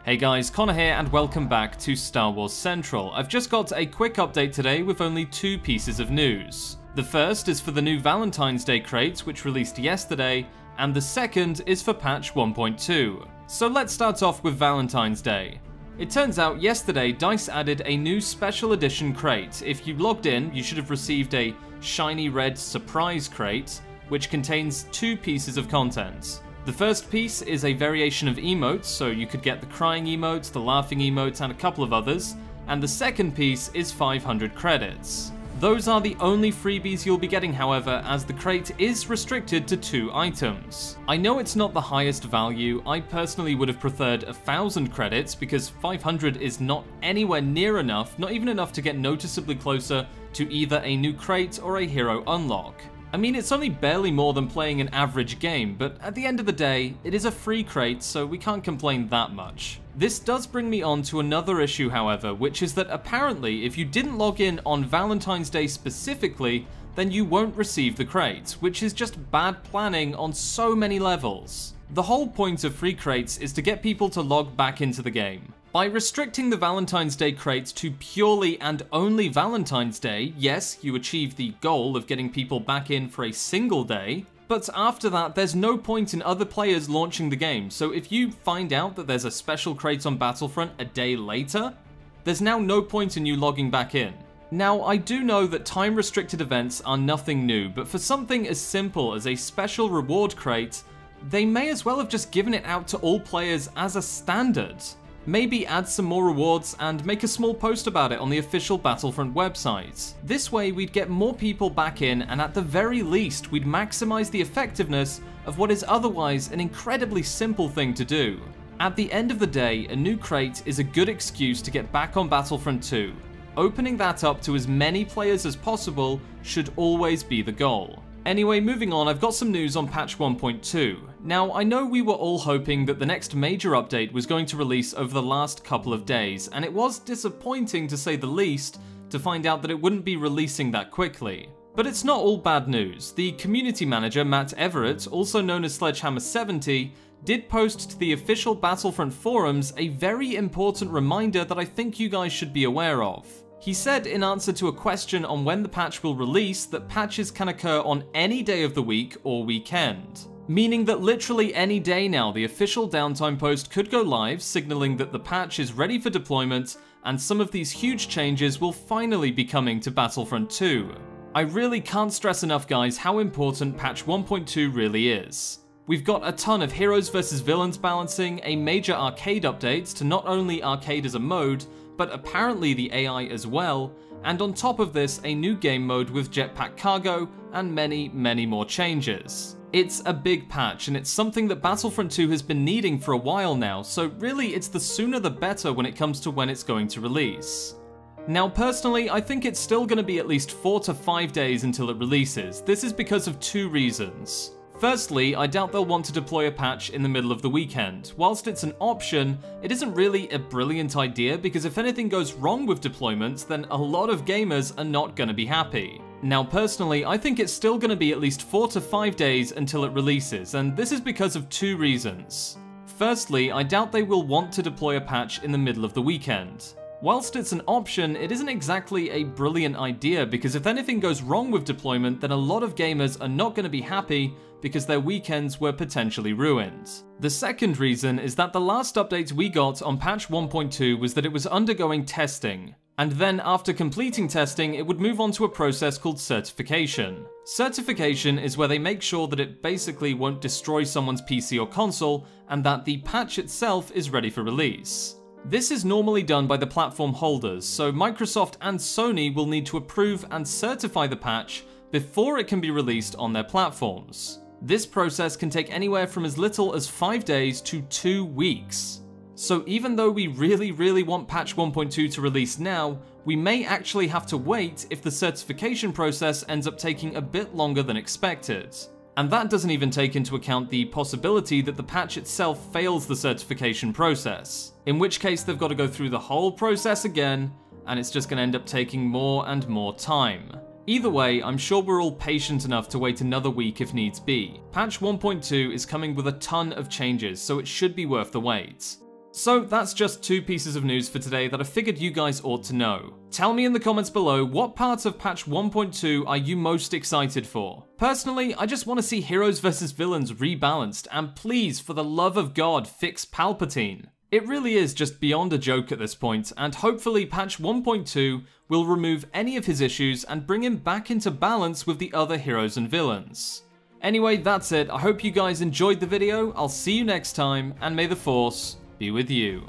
Hey guys, Connor here and welcome back to Star Wars Central. I've just got a quick update today with only two pieces of news. The first is for the new Valentines Day Crates, which released yesterday, and the second is for patch 1.2. So let's start off with Valentine's Day. It turns out yesterday DICE added a new special edition crate. If you logged in, you should have received a shiny red surprise crate, which contains two pieces of content. The first piece is a variation of emotes, so you could get the crying emote, the laughing emote, and a couple of others, and the second piece is 500 credits. Those are the only freebies you'll be getting, however, as the crate is restricted to 2 items. I know it's not the highest value. I personally would have preferred 1,000 credits because 500 is not anywhere near enough, not even enough to get noticeably closer to either a new crate or a hero unlock. I mean, it's only barely more than playing an average game, but at the end of the day, it is a free crate, so we can't complain that much. This does bring me on to another issue, however, which is that apparently if you didn't log in on Valentine's Day specifically, then you won't receive the crate, which is just bad planning on so many levels. The whole point of free crates is to get people to log back into the game. By restricting the Valentine's Day crates to purely and only Valentine's Day, yes, you achieve the goal of getting people back in for a single day, but after that there's no point in other players launching the game, so if you find out that there's a special crate on Battlefront a day later, there's now no point in you logging back in. Now, I do know that time-restricted events are nothing new, but for something as simple as a special reward crate, they may as well have just given it out to all players as a standard. Maybe add some more rewards and make a small post about it on the official Battlefront website. This way we'd get more people back in, and at the very least we'd maximize the effectiveness of what is otherwise an incredibly simple thing to do. At the end of the day, a new crate is a good excuse to get back on Battlefront 2. Opening that up to as many players as possible should always be the goal. Anyway, moving on, I've got some news on patch 1.2. Now, I know we were all hoping that the next major update was going to release over the last couple of days, and it was disappointing to say the least to find out that it wouldn't be releasing that quickly. But it's not all bad news. The community manager, Matt Everett, also known as Sledgehammer70, did post to the official Battlefront forums a very important reminder that I think you guys should be aware of. He said in answer to a question on when the patch will release that patches can occur on any day of the week or weekend. Meaning that literally any day now the official downtime post could go live, signaling that the patch is ready for deployment and some of these huge changes will finally be coming to Battlefront 2. I really can't stress enough, guys, how important patch 1.2 really is. We've got a ton of heroes versus villains balancing, a major arcade update to not only arcade as a mode, but apparently the AI as well, and on top of this, a new game mode with jetpack cargo, and many, many more changes. It's a big patch, and it's something that Battlefront 2 has been needing for a while now, so really it's the sooner the better when it comes to when it's going to release. Now personally, I think it's still going to be at least 4 to 5 days until it releases. This is because of two reasons. Firstly, I doubt they'll want to deploy a patch in the middle of the weekend. Whilst it's an option, it isn't really a brilliant idea because if anything goes wrong with deployment, then a lot of gamers are not going to be happy. Now personally, I think it's still going to be at least 4 to 5 days until it releases, and this is because of two reasons. Firstly, I doubt they will want to deploy a patch in the middle of the weekend. Whilst it's an option, it isn't exactly a brilliant idea because if anything goes wrong with deployment, then a lot of gamers are not going to be happy because their weekends were potentially ruined. The second reason is that the last update we got on patch 1.2 was that it was undergoing testing, and then after completing testing, it would move on to a process called certification. Certification is where they make sure that it basically won't destroy someone's PC or console, and that the patch itself is ready for release. This is normally done by the platform holders, so Microsoft and Sony will need to approve and certify the patch before it can be released on their platforms. This process can take anywhere from as little as 5 days to 2 weeks. So even though we really want patch 1.2 to release now, we may actually have to wait if the certification process ends up taking a bit longer than expected. And that doesn't even take into account the possibility that the patch itself fails the certification process, in which case they've got to go through the whole process again, and it's just going to end up taking more and more time. Either way, I'm sure we're all patient enough to wait another week if needs be. Patch 1.2 is coming with a ton of changes, so it should be worth the wait. So that's just 2 pieces of news for today that I figured you guys ought to know. Tell me in the comments below what parts of patch 1.2 are you most excited for. Personally, I just want to see heroes versus villains rebalanced, and please, for the love of God, fix Palpatine. It really is just beyond a joke at this point, and hopefully patch 1.2 will remove any of his issues and bring him back into balance with the other heroes and villains. Anyway, that's it. I hope you guys enjoyed the video. I'll see you next time, and may the Force be with you.